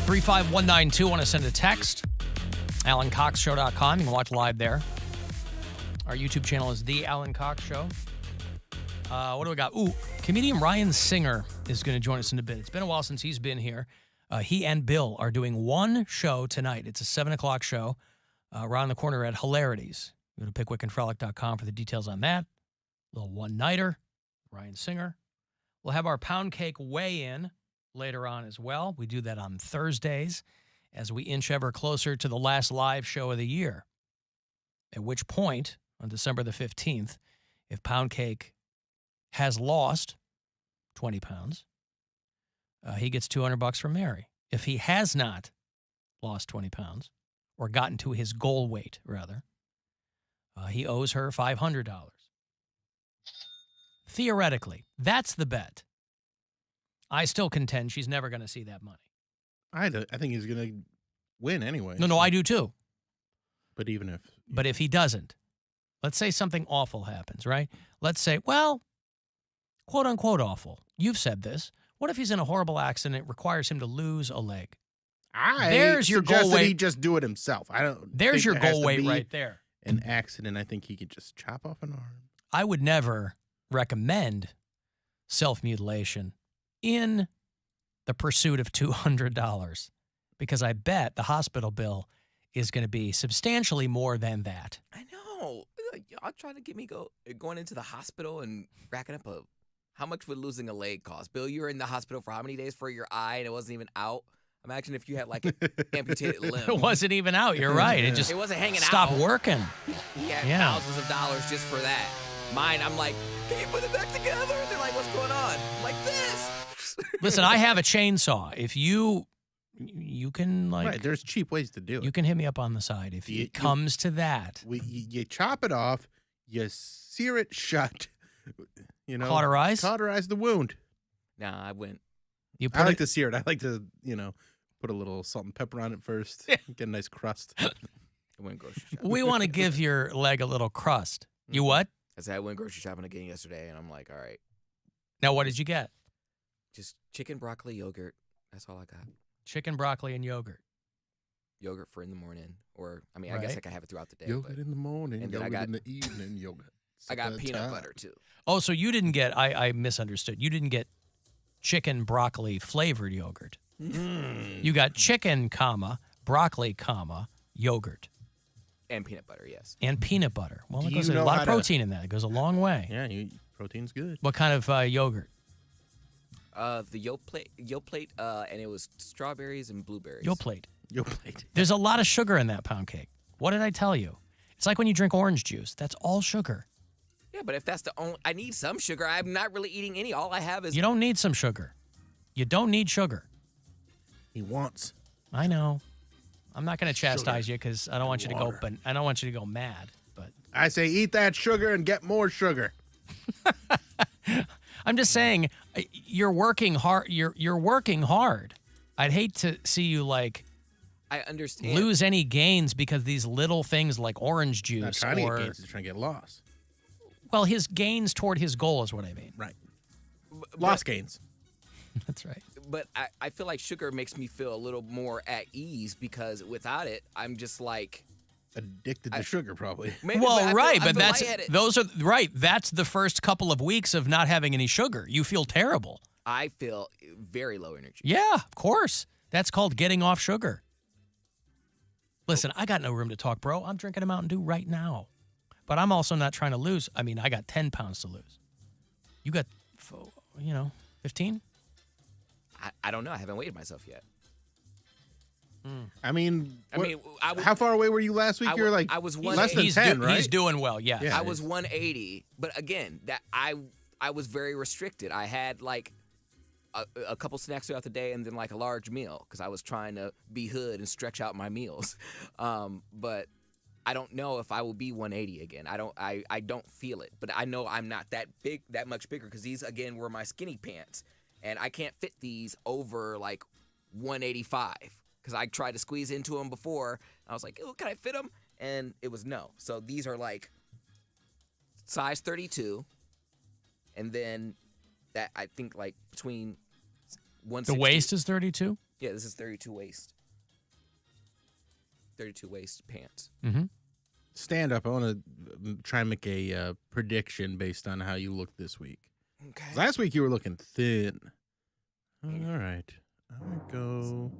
35192. Want to send a text? AlanCoxShow.com. You can watch live there. Our YouTube channel is The Alan Cox Show. What do we got? Ooh, comedian Ryan Singer is going to join us in a bit. It's been a while since he's been here. He and Bill are doing one show tonight. It's a 7 o'clock show around the corner at Hilarities. Go to pickwickandfrolic.com for the details on that. A little one-nighter. Ryan Singer. We'll have our Poundcake weigh-in later on as well. We do that on Thursdays as we inch ever closer to the last live show of the year. At which point, on December the 15th, if Poundcake has lost 20 pounds, he gets $200 from Mary. If he has not lost 20 pounds, or gotten to his goal weight, rather, he owes her $500. Theoretically, that's the bet. I still contend she's never going to see that money. I think he's going to win anyway. No, I do too. But even if... But if he doesn't, let's say something awful happens, right? Let's say, well, quote unquote awful. You've said this. What if he's in a horrible accident? It requires him to lose a leg. There's your goal weight. He just do it himself. I don't. There's your goal weight right there. An accident. I think he could just chop off an arm. I would never recommend self-mutilation in the pursuit of $200 because I bet the hospital bill is going to be substantially more than that. I know. Y'all trying to get me going into the hospital and racking up how much would losing a leg cost? Bill, you were in the hospital for how many days for your eye and it wasn't even out? Imagine if you had like an amputated limb. It wasn't even out. You're right. It wasn't hanging out. Stopped working. He had thousands of dollars just for that. Mine, I'm like, can you put it back together? They're like, what's going on? I'm like, this. Listen, I have a chainsaw. If you can like... Right, there's cheap ways to do it. You can hit me up on the side if it comes to that. You chop it off, you sear it shut, cauterize the wound. Nah, I went. I like to sear it. I like to, put a little salt and pepper on it first. Get a nice crust. I went grocery shopping. We want to give your leg a little crust. You what? I said I went grocery shopping again yesterday, and I'm like, all right. Now, what did you get? Just chicken, broccoli, yogurt. That's all I got. Chicken, broccoli, and yogurt. Yogurt for in the morning. Or, I Right. guess I can have it throughout the day. Yogurt in the morning, and then yogurt in the evening, yogurt. I got peanut butter, too. Oh, so you didn't get, I misunderstood. You didn't get chicken, broccoli, flavored yogurt. You got chicken, broccoli, yogurt. And peanut butter, yes. And peanut butter. Well, there's a lot of protein in that. It goes a long way. Yeah, protein's good. What kind of yogurt? The Yoplait, and it was strawberries and blueberries. Yoplait. Yoplait. There's a lot of sugar in that pound cake. What did I tell you? It's like when you drink orange juice. That's all sugar. Yeah, but if that's the only... I need some sugar. I'm not really eating any. All I have is... You don't need some sugar. You don't need sugar. He wants. I know. I'm not going to chastise you because I don't want you to go. But I don't want you to go mad. But I say eat that sugar and get more sugar. I'm just saying, you're working hard. You're working hard. I'd hate to see you I understand. lose any gains because these little things like orange juice Not trying to get gains, he's trying to get lost. Well, his gains toward his goal is what I mean. Right. Lost gains. That's right. But I feel like sugar makes me feel a little more at ease because without it, I'm just like... Addicted to sugar, probably. Maybe, well, right, but those are right. That's the first couple of weeks of not having any sugar. You feel terrible. I feel very low energy. Yeah, of course. That's called getting off sugar. Listen, I got no room to talk, bro. I'm drinking a Mountain Dew right now. But I'm also not trying to lose. I mean, I got 10 pounds to lose. You got, 15? I don't know. I haven't weighed myself yet. I mean, how far away were you last week? You're like I was less than 10, right? He's doing well, yeah. I was 180, but again, that I was very restricted. I had like a couple snacks throughout the day and then like a large meal because I was trying to be hood and stretch out my meals. But I don't know if I will be 180 again. I don't feel it, but I know I'm not that much bigger because these again were my skinny pants, and I can't fit these over like 185. Because I tried to squeeze into them before. I was like, oh, can I fit them? And it was no. So these are like size 32. And then that I think like between 160. The waist is 32? Yeah, this is 32 waist. 32 waist pants. Mm-hmm. Stand up. I want to try and make a prediction based on how you look this week. Okay. Last week you were looking thin. All right. I'm going to go.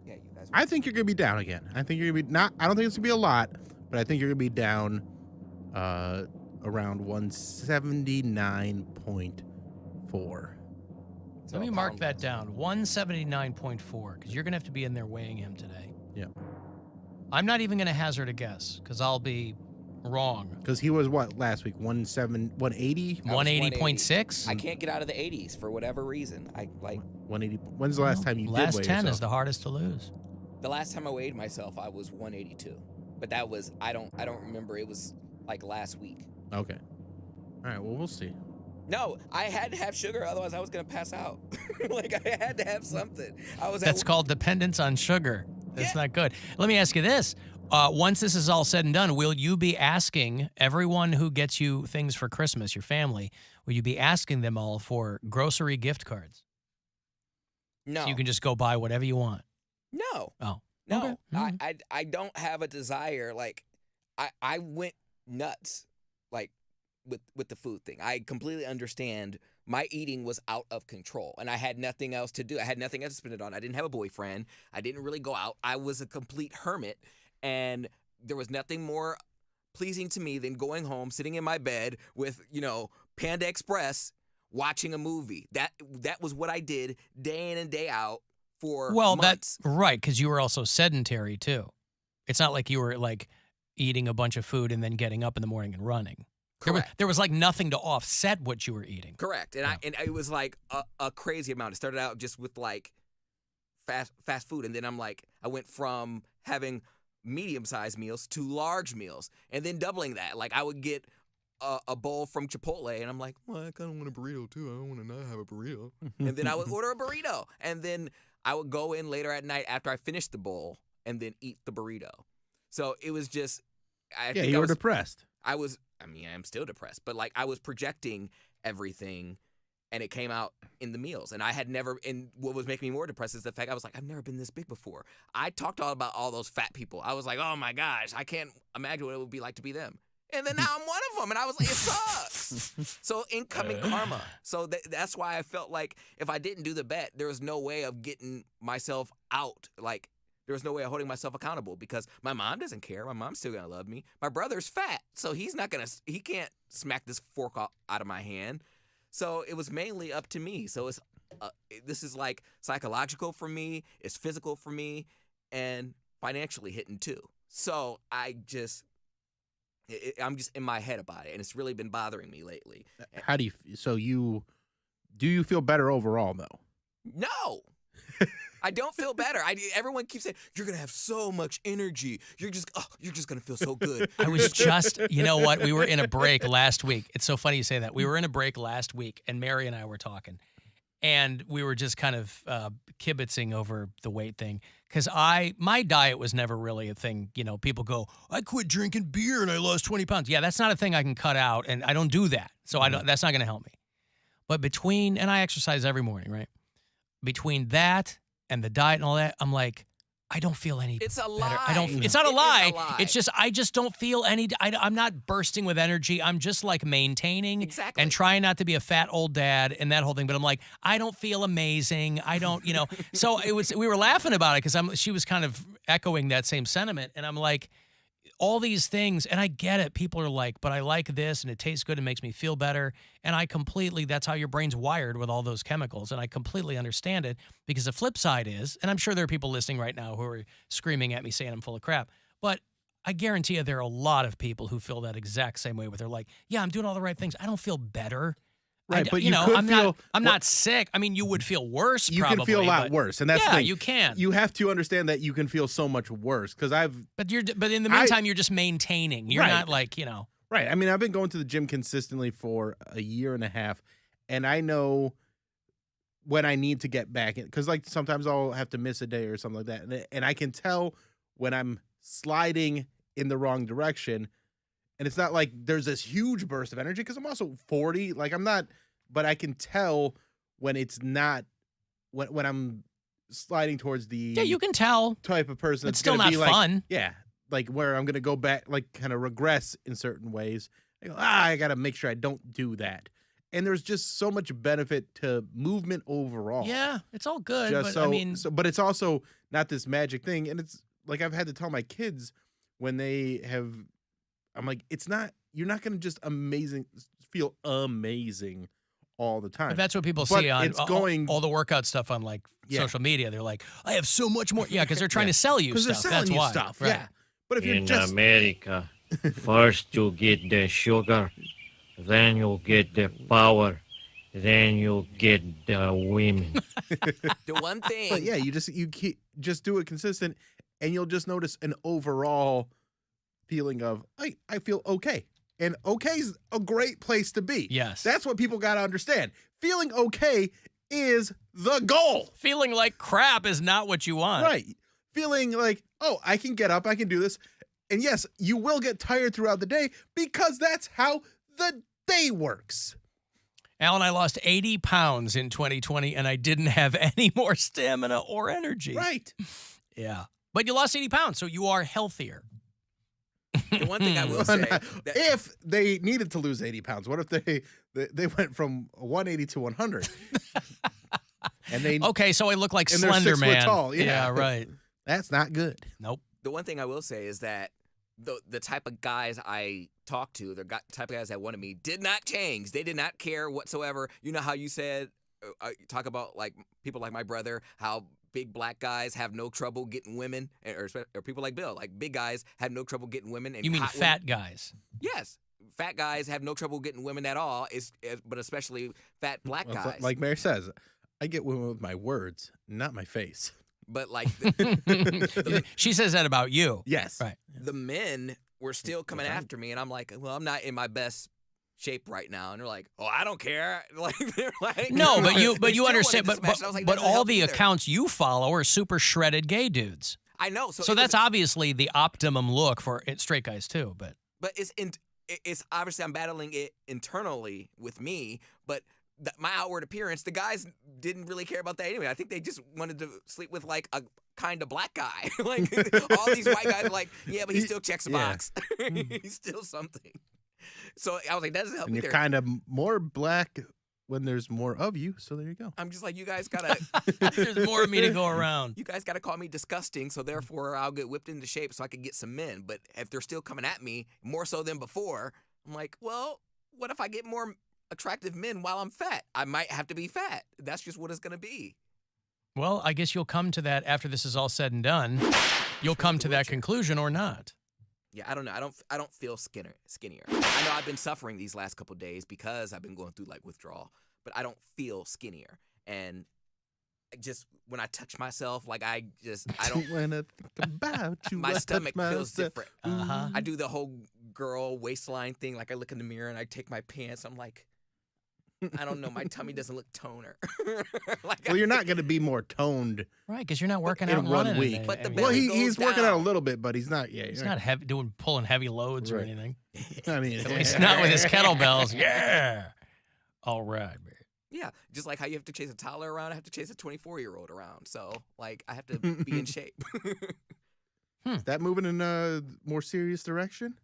Yeah, you guys. I think you're going to be down again. I think you're going to be not. I don't think it's going to be a lot, but I think you're going to be down around 179.4. Let me mark that down. 179.4, because you're going to have to be in there weighing him today. Yeah. I'm not even going to hazard a guess, because I'll be wrong. Because he was what last week? 180? 180.6? I can't get out of the 80s for whatever reason. I like 180. When's the last time you did weigh Last 10 yourself? is the hardest to lose. the last time I weighed myself, I was 182. But that was I don't remember. It was like last week. Okay. All right. Well, we'll see. No, I had to have sugar, otherwise I was gonna pass out. Like I had to have something. That's called dependence on sugar. That's not good. Let me ask you this. Once this is all said and done, will you be asking everyone who gets you things for Christmas, your family, will you be asking them all for grocery gift cards? No. So you can just go buy whatever you want. No. Oh. No. Okay. I don't have a desire. Like I went nuts like with the food thing. I completely understand my eating was out of control and I had nothing else to do. I had nothing else to spend it on. I didn't have a boyfriend. I didn't really go out. I was a complete hermit and there was nothing more pleasing to me than going home, sitting in my bed with, Panda Express, watching a movie. That was what I did day in and day out for months. That's right, because you were also sedentary too. It's not like you were like eating a bunch of food and then getting up in the morning and running. There was like nothing to offset what you were eating. Correct. And it was like a crazy amount. It started out just with like fast food. And then I went from having medium-sized meals to large meals and then doubling that. Like I would get a bowl from Chipotle and I'm like, well, I kind of want a burrito too. I don't want to not have a burrito. And then I would order a burrito. And then I would go in later at night after I finished the bowl and then eat the burrito. So it was just... you were depressed. I'm still depressed, but like I was projecting everything and it came out in the meals. And I had never, and what was making me more depressed is the fact I was like, I've never been this big before. I talked all about all those fat people. I was like, oh my gosh, I can't imagine what it would be like to be them. And then now I'm one of them. And I was like, it sucks. So incoming karma. So that's why I felt like if I didn't do the bet, there was no way of getting myself out. Like, there was no way of holding myself accountable because my mom doesn't care. My mom's still gonna love me. My brother's fat, so he can't smack this fork out of my hand. So it was mainly up to me. So this is like psychological for me, it's physical for me, and financially hitting too. So I'm just in my head about it, and it's really been bothering me lately. How do you feel better overall though? No. I don't feel better. Everyone keeps saying, you're going to have so much energy. You're just going to feel so good. I was just, you know what? We were in a break last week. It's so funny you say that. We were in a break last week, and Mary and I were talking. And we were just kind of kibitzing over the weight thing. Because my diet was never really a thing. People go, I quit drinking beer and I lost 20 pounds. Yeah, that's not a thing I can cut out, and I don't do that. So that's not going to help me. But and I exercise every morning, right? Between that and the diet and all that, I'm like, I don't feel any It's a better. lie. It's not a lie. Is a lie. It's just, I just don't feel any, I'm not bursting with energy. I'm just like maintaining and trying not to be a fat old dad and that whole thing. But I'm like, I don't feel amazing. I don't, So we were laughing about it because she was kind of echoing that same sentiment. And I'm like, all these things, and I get it. People are like, but I like this, and it tastes good, and makes me feel better. And that's how your brain's wired with all those chemicals, and I completely understand it, because the flip side is, and I'm sure there are people listening right now who are screaming at me saying I'm full of crap, but I guarantee you there are a lot of people who feel that exact same way, where they're like, yeah, I'm doing all the right things. I don't feel better. Right, but I'm not sick. I mean, you would feel worse. You probably, can feel a lot worse, and that's the thing. You can. You have to understand that you can feel so much worse because But in the meantime, you're just maintaining. You're not like Right. I mean, I've been going to the gym consistently for a year and a half, and I know when I need to get back in, because like sometimes I'll have to miss a day or something like that, and I can tell when I'm sliding in the wrong direction. And it's not like there's this huge burst of energy because I'm also 40. Like I'm not, but I can tell when it's not, when I'm sliding towards the Yeah, you can tell. type of person. It's That's still gonna not be like, fun. Yeah, like where I'm gonna go back, like kind of regress in certain ways. I go, I gotta make sure I don't do that. And there's just so much benefit to movement overall. Yeah, it's all good. Just But I mean, but it's also not this magic thing. And it's like I've had to tell my kids when they have, I'm like, it's not. You're not gonna just feel amazing all the time. but that's what people But see on it's going- all the workout stuff on like Yeah. social media. They're like, I have so much more. Yeah, because they're trying to sell you Because stuff. they're selling That's you why. stuff. Right. Yeah. But if you're In just America, first you get the sugar, then you get the power, then you get the women. The one thing. But yeah, you just do it consistent, and you'll just notice an overall feeling of I feel okay, and okay's a great place to be. Yes. That's what people got to understand. Feeling okay is the goal, Feeling like crap is not what you want. right? Feeling like, oh, I can get up, I can do this, and yes, you will get tired throughout the day because that's how the day works. Alan, I lost 80 pounds in 2020, and I didn't have any more stamina or energy. Right. Yeah. But you lost 80 pounds, so you are healthier. The one thing I will say. That, If they needed to lose 80 pounds, what if they went from 180 to 100? And they Okay, so I look like And they're Slender 6 foot Man. tall, yeah. Yeah, right. That's not good. Nope. the one thing I will say is that the type of guys I talked to, type of guys that wanted me, did not change. They did not care whatsoever. You know how you said, talk about like people like my brother, how big black guys have no trouble getting women, or people like Bill, like big guys have no trouble getting women. And You mean hot fat guys? Yes. Fat guys have no trouble getting women at all, but especially fat black Well, guys. like Mary says, I get women with my words, not my face. But like She says that about you. Yes. Right. the men were still coming after me, and I'm like, well, I'm not in my best shape right now, and they're like, oh, I don't care. Like they're like, No, but they you still understand. wanted to But smash. I was like, but that doesn't all help the either. accounts you follow are super shredded gay dudes. I know. So, So it that's was, obviously the optimum look for straight guys too. But but it's obviously I'm battling it internally with me, but. My outward appearance, the guys didn't really care about that anyway. I think they just wanted to sleep with like a kind of black guy. Like all these white guys are like, yeah, but he still checks a box. He's still something. So I was like, that doesn't help And either. you're kind of more black when there's more of you. So there you go. I'm just like, you guys gotta, there's more of me to go around. you guys gotta call me disgusting. So therefore, I'll get whipped into shape so I can get some men. But if they're still coming at me more so than before, I'm like, well, what if I get more attractive men while I'm fat? I might have to be fat. That's just what it's gonna be. Well, I guess you'll come to that after this is all said and done. You'll come to that conclusion or not. Yeah, I don't know. I don't feel skinnier. I know I've been suffering these last couple of days because I've been going through like withdrawal, but I don't feel skinnier. And just when I touch myself, like I don't. When I think about you, My I stomach touch feels myself. different. Uh-huh. I do the whole girl waistline thing. Like I look in the mirror and I take my pants. I'm like, I don't know. My tummy doesn't look toner. Like Well, you're not going to be more toned. Right, because you're not working in out and 1 running. week. But the Well, belly he's goes working out a down. little bit, but he's not. Yeah, He's not pulling heavy loads or Right. anything. I mean, At least not with his kettlebells. Yeah. All right, man. Yeah, just like how you have to chase a toddler around, I have to chase a 24-year-old around. So like I have to be in shape. Is that moving in a more serious direction?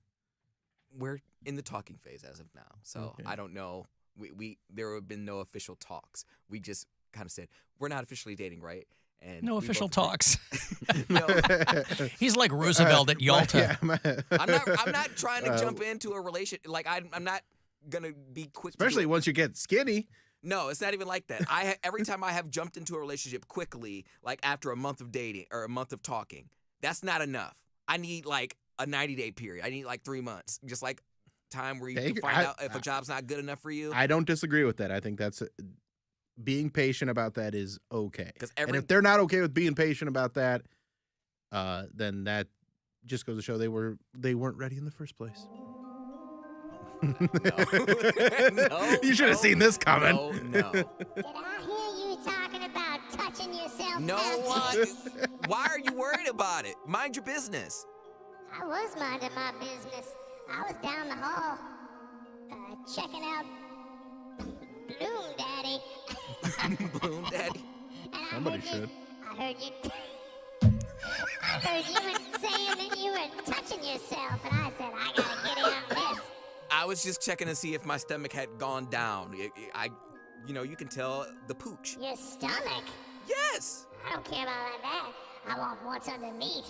We're in the talking phase as of now, so Okay. I don't know. There have been no official talks. We just kind of said we're not officially dating, right? And No we official both agreed. talks. No, He's like Roosevelt at Yalta. I'm not trying to jump into a relationship. Like I'm not gonna be quick. Especially once you get skinny. No, it's not even like that. Every time I have jumped into a relationship quickly, like after a month of dating or a month of talking, that's not enough. I need like a 90-day period. I need like 3 months, just like time where you can find out if a job's not good enough for you. I don't disagree with that. I think that's being patient about that is okay. 'Cause And if they're not okay with being patient about that, then that just goes to show they weren't ready in the first place. No, You should have seen this coming. No. Did I hear you talking about touching yourself? No one. Why are you worried about it? Mind your business. I was minding my business. I was down the hall, checking out Bloom Daddy. Bloom Daddy. And Somebody should. I heard you. I heard you were saying that you were touching yourself, and I said, I gotta get in on this. I was just checking to see if my stomach had gone down. You can tell the pooch. Your stomach? Yes. I don't care about that. I want what's underneath.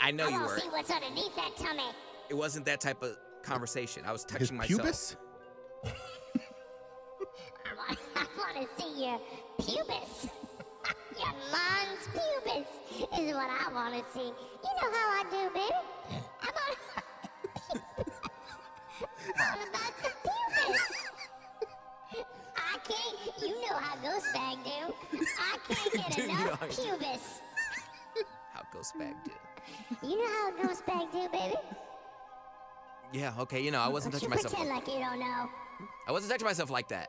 I know I you want were. to see what's underneath that tummy. It wasn't that type of conversation. I was His touching myself. pubis? I want to see your pubis. Your mons pubis is what I want to see. You know how I do, baby. I'm all about the pubis. I can't. You know how Ghost Bag do. I can't get Do you know enough how I do? pubis. How Ghost Bag do? You know how Ghost Bag do, baby. Yeah, okay, I wasn't Don't touching you myself. pretend like you don't know. I wasn't touching myself like that.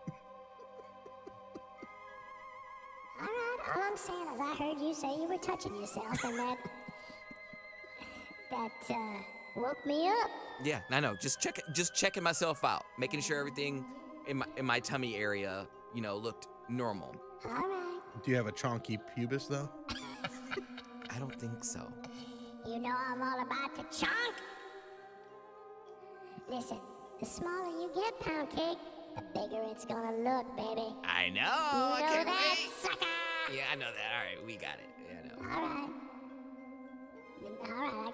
All right, all I'm saying is I heard you say you were touching yourself, and that woke me up. Yeah, I know. Just checking myself out, making sure everything in my tummy area, looked normal. All right. Do you have a chonky pubis, though? I don't think so. You know I'm all about the chunk. Listen, the smaller you get, Poundcake, the bigger it's gonna look, baby. I know. You I know can't that, wait. sucker? Yeah, I know that. All right, we got it. Yeah, I know. All right, I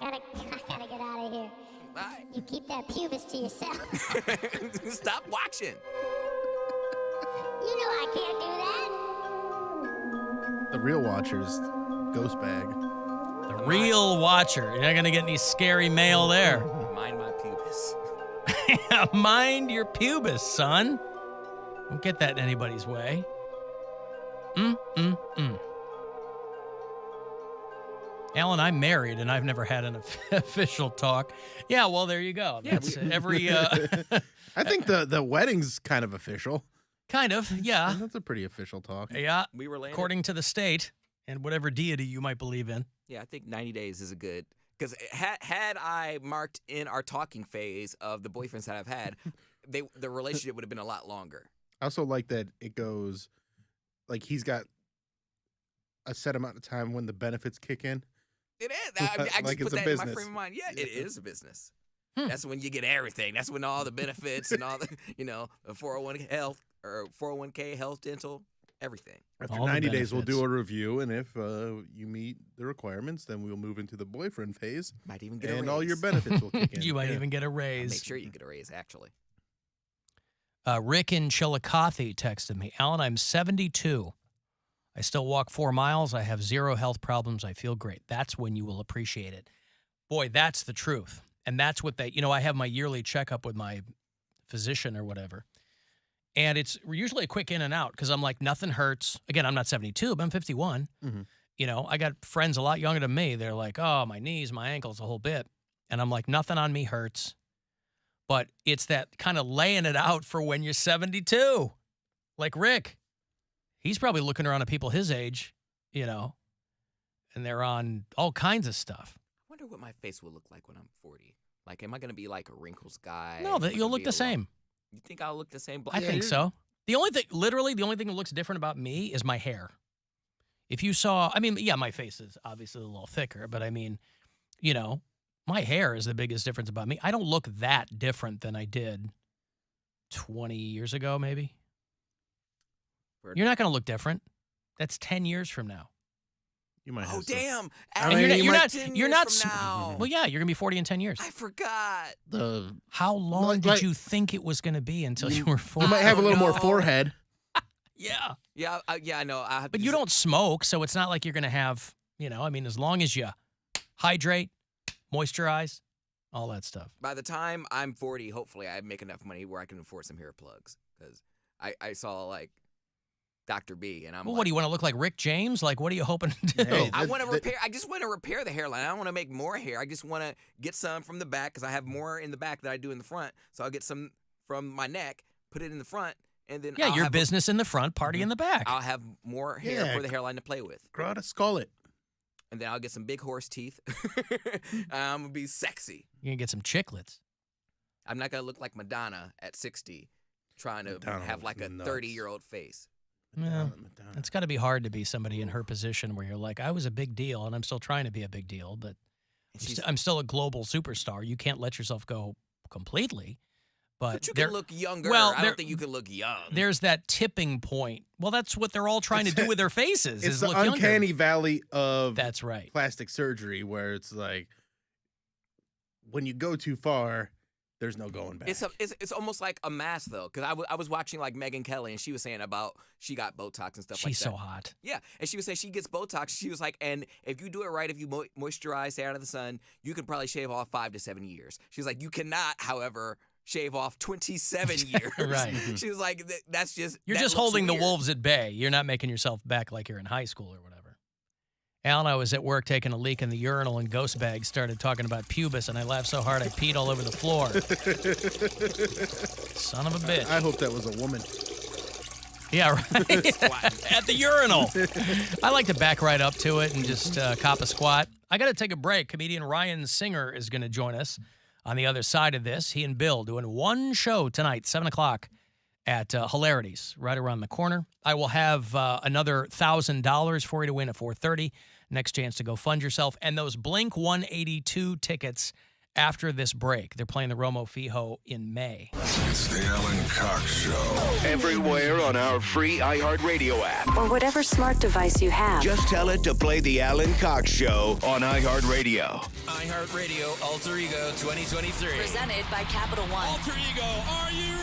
gotta get out of here. All right. You keep that pubis to yourself. Stop watching. You know I can't do that. The real watchers, Ghost Bag. The real watcher. You're not going to get any scary mail there. Mind my pubis. Mind your pubis, son. Don't get that in anybody's way. Alan, I'm married, and I've never had an official talk. Yeah, well, there you go. That's every... I think the wedding's kind of official. kind of, yeah. That's a pretty official talk. Yeah, We were landed. according to the state and whatever deity you might believe in. Yeah, I think 90 days is a good. Because had I marked in our talking phase of the boyfriends that I've had, the relationship would have been a lot longer. I also like that it goes, like he's got a set amount of time when the benefits kick in. It is. I just Like put it's a that in my business. frame of mind. Yeah, it is a business. That's when you get everything. That's when all the benefits and all the, the 401 health or 401k health, dental, everything. After All the 90 days, we'll benefits. do a review, and if you meet the requirements, then we'll move into the boyfriend phase, Might even get a raise. and all your benefits will kick in. You might Yeah. even get a I'll raise. make sure you get a raise, actually. Rick in Chillicothe texted me, Alan, I'm 72. I still walk 4 miles. I have 0 health problems. I feel great. That's when you will appreciate it. Boy, that's the truth. And that's what I have my yearly checkup with my physician or whatever. And it's usually a quick in and out because I'm like, nothing hurts. Again, I'm not 72, but I'm 51. Mhm. I got friends a lot younger than me. They're like, oh, my knees, my ankles, a whole bit. And I'm like, nothing on me hurts. But it's that kind of laying it out for when you're 72. Like Rick. He's probably looking around at people his age, and they're on all kinds of stuff. I wonder what my face will look like when I'm 40. Like, am I going to be like a wrinkles guy? No, Am I you'll gonna look be the a same. You think I'll look the same? I think so. The only thing that looks different about me is my hair. If you saw, my face is obviously a little thicker, but my hair is the biggest difference about me. I don't look that different than I did 20 years ago, maybe. You're not going to look different. That's 10 years from now. You might Oh, have some- damn. I And mean, you're not 10 you're years not from now. Well, yeah, you're going to be 40 in 10 years. I forgot. How long Like- did like- you think it was going to be until you were 40? You might have a little more know. forehead. Yeah. Yeah, I know. I have But to you just- don't smoke, so it's not like you're going to have, as long as you hydrate, moisturize, all that stuff. By the time I'm 40, hopefully I make enough money where I can afford some hair plugs. Because I saw, like, Dr. B, and I'm Well, like, what do you want to look like, Rick James? Like, what are you hoping to do? Hey, I that- want to that- repair. I just want to repair the hairline. I don't want to make more hair. I just want to get some from the back because I have more in the back than I do in the front. So I'll get some from my neck, put it in the front, and then Yeah, I'll your have business in the front, party in the back. I'll have more hair Yeah. for the hairline to play with, Grow out a skullet. and then I'll get some big horse teeth. I'm gonna be sexy. You're going to get some chiclets. I'm not gonna look like Madonna at 60, trying to Madonna have was like a nuts. 30-year-old face. Yeah. It's got to be hard to be somebody in her position where you're like, I was a big deal, and I'm still trying to be a big deal, but I'm still a global superstar. You can't let yourself go completely. But you can look younger. Well, I don't think you can look young. There's that tipping point. Well, that's what they're all trying to do with their faces. It's is the look uncanny younger. valley of That's right. plastic surgery, where it's like when you go too far, there's no going back. It's almost like a mask though, because I was watching like Megyn Kelly, and she was saying about she got Botox and stuff like that. She's so hot. Yeah, and she was saying she gets Botox. She was like, and if you do it right, if you moisturize, stay out of the sun, you can probably shave off 5 to 7 years. She's like, you cannot, however, shave off 27 years. Right. She was like, that's just You're that just looks holding weird. the wolves at bay. You're not making yourself back like you're in high school or whatever. Alan, I was at work taking a leak in the urinal, and Ghost Bag started talking about Pubus, and I laughed so hard I peed all over the floor. Son of a bitch. I hope that was a woman. Yeah, right. At the urinal. I like to back right up to it and just cop a squat. I got to take a break. Comedian Ryan Singer is going to join us on the other side of this. He and Bill doing one show tonight, 7 o'clock at Hilarities, right around the corner. I will have another $1,000 for you to win at 4:30. Next chance to go fund yourself. And those Blink 182 tickets after this break. They're playing the Romo Fijo in May. It's the Alan Cox Show. Everywhere on our free iHeartRadio app. Or whatever smart device you have. Just tell it to play the Alan Cox Show on iHeartRadio. iHeartRadio Alter Ego 2023. Presented by Capital One. Alter Ego, are you